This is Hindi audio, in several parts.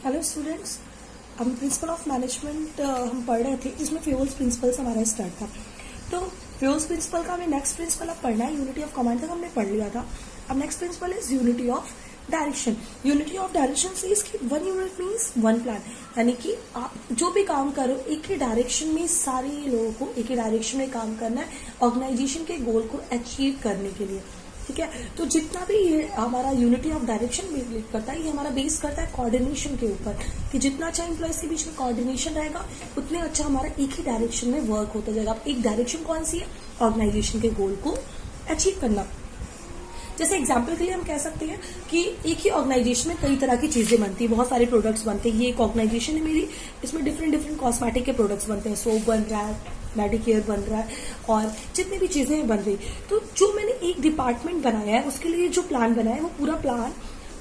हेलो स्टूडेंट्स, हम प्रिंसिपल ऑफ मैनेजमेंट हम पढ़ रहे थे, जिसमें फ्यूल्स प्रिंसिपल से हमारा स्टार्ट था। तो फ्यूल्स प्रिंसिपल का हमें नेक्स्ट प्रिंसिपल अब पढ़ना है। यूनिटी ऑफ कमांड तक हमने पढ़ लिया था। अब next principle is unity of direction. Unity of direction से इसकी one unit means one plan, यानी कि आप जो भी काम करो एक ही डायरेक्शन में, सारे लोगों को एक ही डायरेक्शन में काम करना है ऑर्गेनाइजेशन के गोल को अचीव करने के लिए। ठीक है, तो जितना भी ये हमारा यूनिटी ऑफ डायरेक्शन बेस करता है, ये हमारा बेस करता है कोऑर्डिनेशन के ऊपर, कि जितना अच्छा एम्प्लॉयज के बीच में कोऑर्डिनेशन रहेगा उतने अच्छा हमारा एक ही डायरेक्शन में वर्क होता जाएगा। अब एक डायरेक्शन कौन सी है? ऑर्गेनाइजेशन के गोल को अचीव करना। जैसे एग्जाम्पल के लिए हम कह सकते हैं कि एक ही ऑर्गेनाइजेशन में कई तरह की चीजें बनती है, बहुत सारे प्रोडक्ट्स बनते हैं। ये एक ऑर्गेनाइजेशन है मेरी, इसमें डिफरेंट डिफरेंट कॉस्मेटिक के प्रोडक्ट्स बनते हैं, सोप बन रहा है, मेडिकेयर बन रहा है, और जितनी भी चीजें बन रही। तो जो मैंने एक डिपार्टमेंट बनाया है उसके लिए जो प्लान बनाया है वो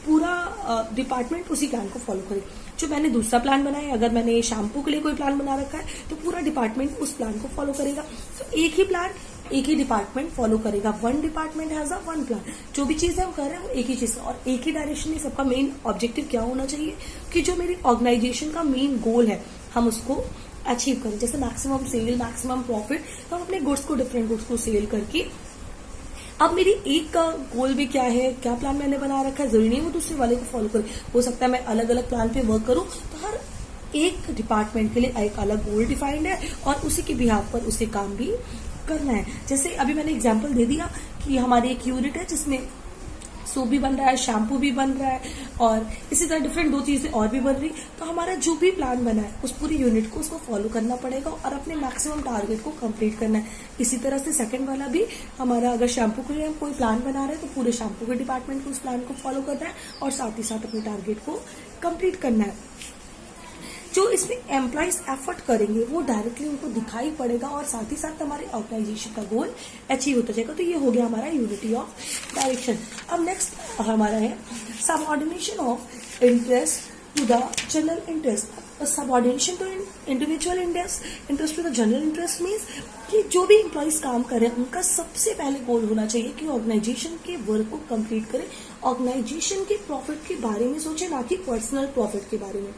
पूरा डिपार्टमेंट उसी प्लान को फॉलो करे। जो मैंने दूसरा प्लान बनाया है, अगर मैंने शैम्पू के लिए कोई प्लान बना रखा है तो पूरा डिपार्टमेंट उस प्लान को फॉलो करेगा। तो एक ही प्लान एक ही डिपार्टमेंट फॉलो करेगा। One department has a one plan. जो भी चीज हम कर रहे हैं वो एक ही चीज, और एक ही डायरेक्शन में सबका मेन ऑब्जेक्टिव क्या होना चाहिए कि जो मेरी ऑर्गेनाइजेशन का मेन गोल है हम उसको अचीव करें। जैसे मैक्सिमम सेल, मैक्सिमम प्रॉफिट, तो हम अपने गुड्स को, डिफरेंट गुड्स को सेल करके, अब मेरी एक का गोल भी क्या है, क्या प्लान मैंने बना रखा है, जरूरी नहीं वो दूसरे वाले को फॉलो करे। हो सकता है मैं अलग अलग प्लान पे वर्क करूं, तो हर एक डिपार्टमेंट के लिए एक अलग गोल डिफाइंड है और उसी के बिहाफ पर उसे काम भी करना है। जैसे अभी मैंने एग्जांपल दे दिया कि हमारी एक यूनिट है जिसमें सोप भी बन रहा है, शैम्पू भी बन रहा है, और इसी तरह डिफरेंट दो चीजें और भी बन रही। तो हमारा जो भी प्लान बना है उस पूरी यूनिट को उसको फॉलो करना पड़ेगा और अपने मैक्सिमम टारगेट को कंप्लीट करना है। इसी तरह से सेकंड वाला भी हमारा, अगर शैम्पू के लिए हम कोई प्लान बना रहे हैं तो पूरे शैम्पू के डिपार्टमेंट को उस प्लान को फॉलो करना है और साथ ही साथ अपने टारगेट को कंप्लीट करना है। जो इसमें एम्प्लॉइज एफर्ट करेंगे वो डायरेक्टली उनको दिखाई पड़ेगा और साथ ही साथ हमारे ऑर्गेनाइजेशन का गोल अचीव होता जाएगा। तो ये हो गया हमारा यूनिटी ऑफ डायरेक्शन। अब नेक्स्ट हमारा है subordination of interest to the general interest. Subordination to individual interest to the general interest means कि जो भी एम्प्लॉइज काम कर रहे हैं उनका सबसे पहले गोल होना चाहिए कि ऑर्गेनाइजेशन के वर्क को कंप्लीट करें, ऑर्गेनाइजेशन के प्रॉफिट के बारे में सोचे, ना कि पर्सनल प्रॉफिट के बारे में।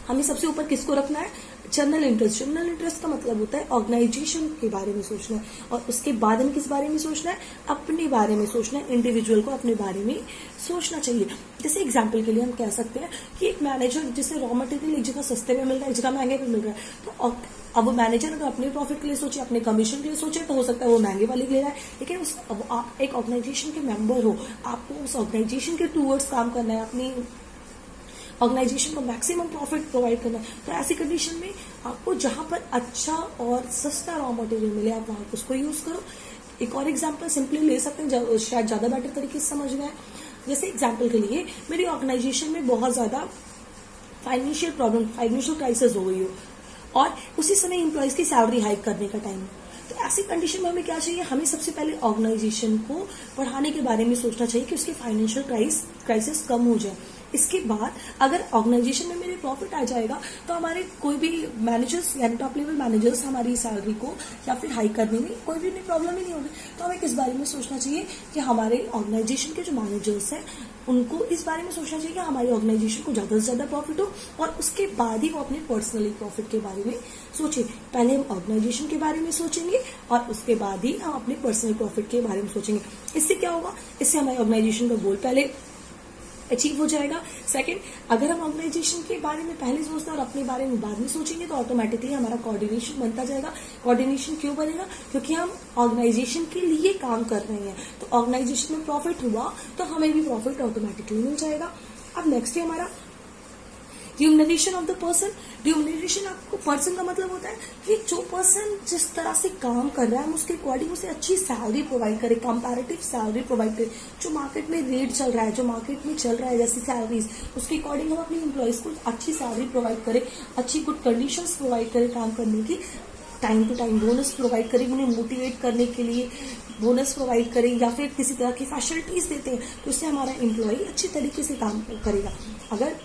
हमें सबसे ऊपर किसको रखना है? General interest. जनरल इंटरेस्ट का मतलब होता है ऑर्गेनाइजेशन के बारे में सोचना है, और उसके बाद में किस बारे में सोचना है? अपने बारे में सोचना है। इंडिविजुअल को अपने बारे में सोचना चाहिए। जैसे एग्जांपल के लिए हम कह सकते हैं कि एक मैनेजर जिसे रॉ मटेरियल एक जगह सस्ते में मिल रहा है, एक जगह महंगे में मिल रहा है, तो अब वो मैनेजर अगर अपने प्रॉफिट के लिए सोचे, अपने कमीशन के लिए सोचे, तो हो सकता है वो महंगे वाले ले रहा है। लेकिन अब आप एक ऑर्गेनाइजेशन के मेंबर हो, आपको उस ऑर्गेनाइजेशन के टूवर्ड्स काम करना है, अपनी ऑर्गेनाइजेशन को मैक्सिमम प्रॉफिट प्रोवाइड करना है। तो ऐसी कंडीशन में आपको जहां पर अच्छा और सस्ता रॉ मटेरियल मिले आप वहां उसको यूज करो। एक और एग्जांपल सिंपली ले सकते हैं, शायद ज्यादा बेटर तरीके से समझ में आए। जैसे एग्जांपल के लिए मेरी ऑर्गेनाइजेशन में बहुत ज्यादा फाइनेंशियल प्रॉब्लम, फाइनेंशियल क्राइसिस हो गई हो, और उसी समय एम्प्लॉयज की सैलरी हाइक करने का टाइम है। तो ऐसी कंडीशन में हमें क्या चाहिए? हमें सबसे पहले ऑर्गेनाइजेशन को बढ़ाने के बारे में सोचना चाहिए कि उसकी फाइनेंशियल क्राइसिस कम हो जाए। इसके बाद अगर ऑर्गेनाइजेशन में मेरे प्रॉफिट आ जाएगा तो हमारे कोई भी मैनेजर्स, यानी टॉप लेवल मैनेजर्स, हमारी सैलरी को या फिर हाई करने में कोई भी प्रॉब्लम ही नहीं होगी। तो हमें किस बारे में सोचना चाहिए कि हमारे ऑर्गेनाइजेशन के जो मैनेजर्स हैं उनको इस बारे में सोचना चाहिए कि हमारी ऑर्गेनाइजेशन को ज्यादा से ज्यादा प्रॉफिट हो, और उसके बाद ही वो अपने पर्सनली प्रॉफिट के बारे में सोचे। पहले हम ऑर्गेनाइजेशन के बारे में सोचेंगे और उसके बाद ही हम अपने पर्सनल प्रॉफिट के बारे में सोचेंगे। इससे क्या होगा? इससे हमारे ऑर्गेनाइजेशन का गोल पहले अचीव हो जाएगा। सेकंड, अगर हम ऑर्गेनाइजेशन के बारे में पहले सोचते हैं और अपने बारे में बाद में सोचेंगे तो ऑटोमेटिकली हमारा कोऑर्डिनेशन बनता जाएगा। कोऑर्डिनेशन क्यों बनेगा? क्योंकि हम ऑर्गेनाइजेशन के लिए काम कर रहे हैं। तो ऑर्गेनाइजेशन में प्रॉफिट हुआ तो हमें भी प्रॉफिट ऑटोमेटिकली मिल जाएगा। अब नेक्स्ट है हमारा remuneration of the person. Remuneration आपको, पर्सन का मतलब होता है कि जो पर्सन जिस तरह से काम कर रहा है हम उसके अकॉर्डिंग उसे अच्छी सैलरी प्रोवाइड करें, कंपैरेटिव सैलरी प्रोवाइड करें। जो मार्केट में रेट चल रहा है, जो मार्केट में चल रहा है जैसी सैलरीज, उसके अकॉर्डिंग हम अपने एम्प्लॉयज को अच्छी सैलरी प्रोवाइड करें, अच्छी गुड कंडीशंस प्रोवाइड करें काम करने की, time to time bonus provide करें, उन्हें मोटिवेट करने के लिए बोनस प्रोवाइड करें, या फिर किसी तरह की फैसिलिटीज देते हैं तो उससे हमारा एम्प्लॉय अच्छी तरीके से काम करेगा। अगर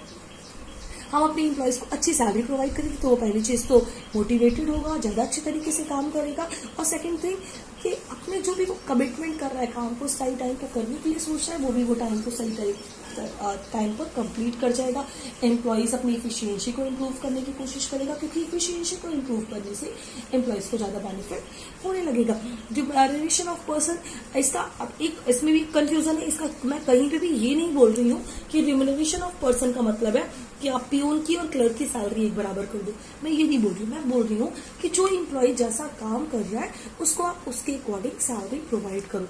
हम अपने एम्प्लॉयज को अच्छी सैलरी प्रोवाइड करेंगे तो वो पहली चीज तो मोटिवेटेड होगा, ज्यादा अच्छे तरीके से काम करेगा, और सेकंड थिंग कि अपने जो भी वो कमिटमेंट कर रहा है, काम को सही टाइम पर करने के लिए सोच रहा है, वो भी वो टाइम को सही तरीके टाइम पर कंप्लीट कर जाएगा। एम्प्लॉयज अपनी इफिशियंसी को इम्प्रूव करने की कोशिश करेगा, क्योंकि इफिशियंसी को इम्प्रूव करने से एम्प्लॉयज को ज्यादा बेनिफिट होने लगेगा। रिम्यूनरेशन ऑफ पर्सन, इसका अब एक इसमें भी कंफ्यूजन है। इसका मैं कहीं पे भी ये नहीं बोल रही हूँ कि रिम्यूनरेशन ऑफ पर्सन का मतलब है कि आप पियून की और क्लर्क की सैलरी एक बराबर कर दो। मैं ये नहीं बोल रही हूँ, मैं बोल रही हूँ कि जो एम्प्लॉय जैसा काम कर रहा है उसको आप उसके अकॉर्डिंग सैलरी प्रोवाइड करो।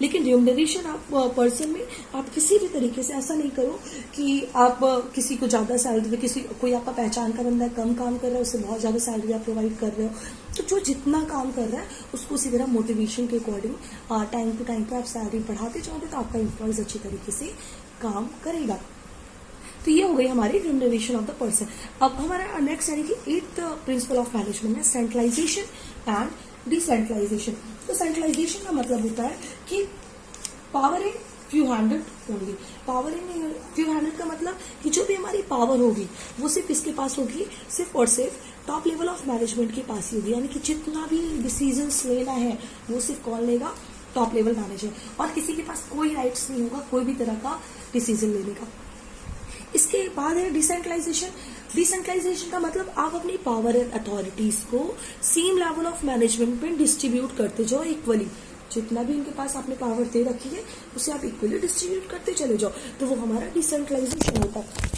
लेकिन रिम्यूनरेशन आप पर्सन में आप किसी भी तरीके से ऐसा नहीं करो कि आप किसी को ज्यादा सैलरी, किसी कोई आपका पहचान का बंदा है कम काम कर रहा है उससे बहुत ज्यादा सैलरी आप प्रोवाइड कर रहे हो। तो जो जितना काम कर रहा है उसको उसी तरह मोटिवेशन के अकॉर्डिंग टाइम टू टाइम पे आप सैलरी बढ़ाते जाओगे तो आपका एम्प्लॉयज अच्छी तरीके से काम करेगा। तो ये हो गई हमारी रिम्यूनरेशन ऑफ द पर्सन। अब हमारा नेक्स्ट यानी कि 8th प्रिंसिपल ऑफ मैनेजमेंट है सेंट्रलाइजेशन एंड डिसेंट्रलाइजेशन। तो सेंट्रलाइजेशन का मतलब होता है कि power in few handed only. Power in few handed का मतलब कि जो भी हमारी पावर होगी वो सिर्फ किसके पास होगी, सिर्फ और सिर्फ टॉप लेवल ऑफ मैनेजमेंट के पास ही होगी। यानी कि जितना भी डिसीजंस लेना है वो सिर्फ कौन लेगा, टॉप लेवल मैनेजर, और किसी के पास कोई राइट्स नहीं होगा कोई भी तरह का डिसीजन लेने का। इसके बाद है डिसेंट्रलाइजेशन। डिसेंट्रलाइजेशन का मतलब आप अपनी पावर एंड अथॉरिटीज को सेम लेवल ऑफ मैनेजमेंट में डिस्ट्रीब्यूट करते जाओ इक्वली। जितना भी उनके पास आपने पावर दे रखी है उसे आप इक्वली डिस्ट्रीब्यूट करते चले जाओ, तो वो हमारा डिसेंट्रलाइजेशन होता है।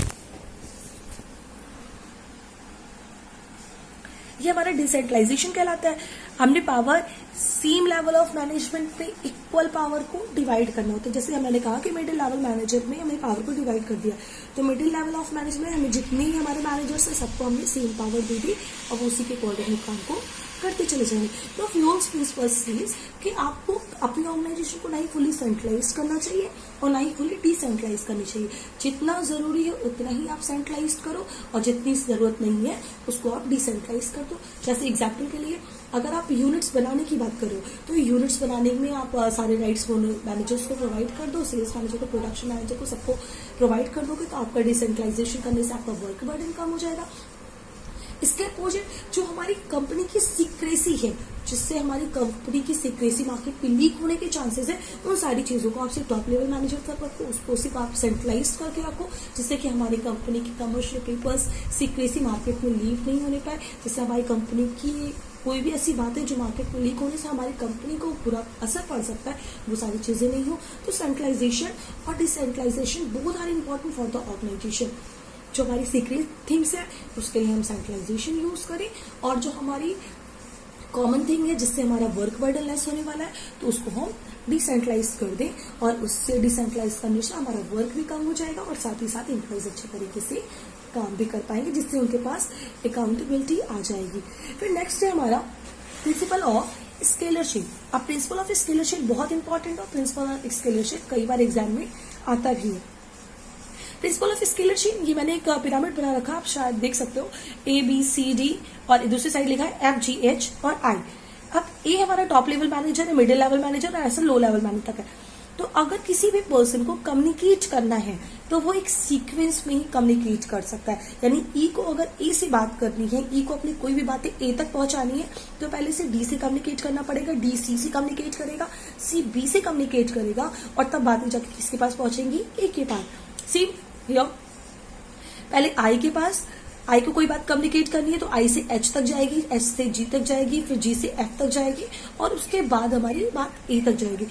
ये हमारा डिसेंट्रलाइजेशन कहलाता है। हमने power same level of management पे इक्वल पावर को डिवाइड करना होता है। जैसे मैंने कहा कि मिडिल लेवल मैनेजर में हमें पावर को डिवाइड कर दिया, तो मिडिल लेवल ऑफ मैनेजमेंट हमें जितने ही हमारे मैनेजर्स हैं सबको हमने सेम पावर दे दी और उसी के अकॉर्डिंग काम को करते चले जाएंगे। तो फ्यूल्स प्रिंसिपल सेज कि आपको अपनी ऑर्गेनाइजेशन को ना ही फुली सेंट्रलाइज करना चाहिए और ना ही फुली डिसेंट्रलाइज करनी चाहिए। जितना जरूरी है उतना ही आप सेंट्रलाइज करो और जितनी जरूरत नहीं है उसको आप डिसेंट्रलाइज कर दो। जैसे एग्जाम्पल के लिए अगर आप यूनिट्स बनाने की बात करो तो यूनिट्स बनाने में आप सारे राइट्स मैनेजर्स को प्रोवाइड कर दो, सेल्स मैनेजर को, प्रोडक्शन मैनेजर को, सबको प्रोवाइड कर दोगे तो आपका डिसेंट्रलाइजेशन करने से आपका वर्क बर्डन कम हो जाएगा। इसके अपोजिट जो हमारी कंपनी की सीक्रेसी है, जिससे हमारी कंपनी की सीक्रेसी मार्केट में लीक होने के चांसेस है, उन सारी चीजों को आप सिर्फ टॉप लेवल मैनेजर तक रखो, उसको सिर्फ आप सेंट्रलाइज करके रखो, जिससे कि हमारी कंपनी की कमर्शियल पेपर्स सीक्रेसी मार्केट में लीक नहीं होने पाए, जिससे हमारी कंपनी की कोई भी ऐसी बात है जो मार्केट में लीक होने से हमारी कंपनी को बुरा असर पड़ सकता है, वो सारी चीजें नहीं हो। तो सेंट्रलाइजेशन और decentralization both are important for the organization. जो हमारी सीक्रेट थिंग्स है उसके लिए हम सेंट्रलाइजेशन यूज करें, और जो हमारी कॉमन थिंग है जिससे हमारा वर्क बर्डन लेस होने वाला है तो उसको हम डिसेंट्रलाइज कर दें, और उससे डिसेंट्रलाइज करने से हमारा वर्क भी कम हो जाएगा और साथ ही साथ एम्प्लॉइज अच्छे तरीके से काम भी कर पाएंगे, जिससे उनके पास अकाउंटेबिलिटी आ जाएगी। फिर नेक्स्ट है हमारा प्रिंसिपल ऑफ स्केलरशिप। अब प्रिंसिपल ऑफ स्केलरशिप बहुत इंपॉर्टेंट है। प्रिंसिपल ऑफ स्केलरशिप कई बार एग्जाम में आता भी है। प्रिंसिपल ऑफ स्केलरशिप, ये मैंने एक पिरामिड बना रखा, आप शायद देख सकते हो, ABCD और दूसरी साइड लिखा है FGH और I। अब A हमारा टॉप लेवल मैनेजर है, मिडिल लेवल मैनेजर और ऐसा लो लेवल मैनेजर तक है। तो अगर किसी भी पर्सन को कम्युनिकेट करना है तो वो एक सीक्वेंस में ही कम्युनिकेट कर सकता है। यानी ई को अगर ए से बात करनी है, ई को अपनी कोई भी बातें ए तक पहुंचानी है तो पहले से डी से कम्युनिकेट करना पड़ेगा, डी सी से कम्युनिकेट करेगा, सी बी से कम्युनिकेट करेगा और तब बाद में जाके किसके पास पहुंचेंगी, ए के पास। सी पहले आई के पास, आई को कोई बात कम्युनिकेट करनी है तो आई से एच तक जाएगी, एच से जी तक जाएगी, फिर जी से एफ तक जाएगी और उसके बाद हमारी बात ए तक जाएगी।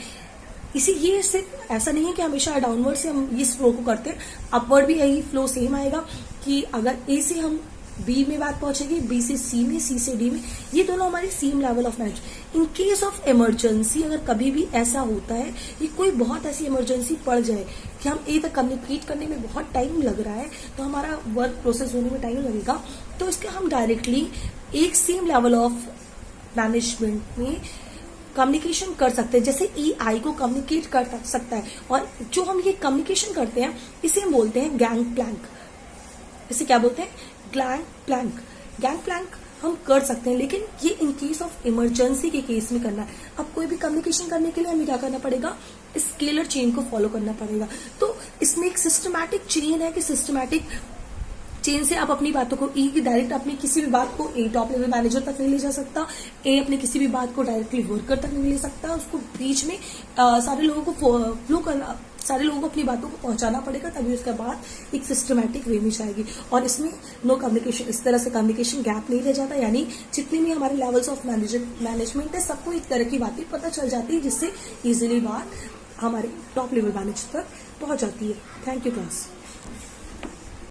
इसी ये सिर्फ ऐसा नहीं है कि हमेशा डाउनवर्ड से हम इस फ्लो को करते हैं, अपवर्ड भी यही फ्लो सेम आएगा कि अगर ए से हम बी में बात पहुंचेगी, बी से सी में, सी से डी में, ये दोनों हमारी same level of management. In case of emergency अगर कभी भी ऐसा होता है कि कोई बहुत ऐसी इमरजेंसी पड़ जाए कि हम ए तक कम्युनिकेट करने में बहुत टाइम लग रहा है तो हमारा वर्क प्रोसेस होने में टाइम लगेगा, तो इसका हम डायरेक्टली एक सेम लेवल ऑफ मैनेजमेंट में कम्युनिकेशन कर सकते हैं। जैसे ई आई को कम्युनिकेट कर सकता है और जो हम ये कम्युनिकेशन करते हैं इसे हम बोलते हैं गैंग प्लैंक। इसे क्या बोलते हैं, गैंग प्लैंक। गैंग प्लैंक हम कर सकते हैं, लेकिन ये इन केस ऑफ इमरजेंसी के केस में करना है। अब कोई भी कम्युनिकेशन करने के लिए हमें क्या करना पड़ेगा, स्केलर चेन को फॉलो करना पड़ेगा। तो इसमें एक सिस्टमैटिक चेन है कि सिस्टमैटिक चेन से आप अपनी बातों को ई की डायरेक्ट अपनी किसी भी बात को ए टॉप लेवल मैनेजर तक नहीं ले जा सकता, ए अपने किसी भी बात को डायरेक्टली वर्कर तक नहीं ले सकता, उसको बीच में सारे लोगों को सारे लोगों को अपनी बातों को पहुंचाना पड़ेगा, तभी उसके बाद एक सिस्टमैटिक वे में जाएगी। और इसमें नो कम्युनिकेशन, इस तरह से कम्युनिकेशन गैप नहीं रह जाता, यानी जितने भी हमारे लेवल्स ऑफ मैनेजमेंट है सबको एक तरह की बातें पता चल जाती है, जिससे इजीली बात हमारे टॉप लेवल मैनेजर तक पहुंच जाती है। Thank you class.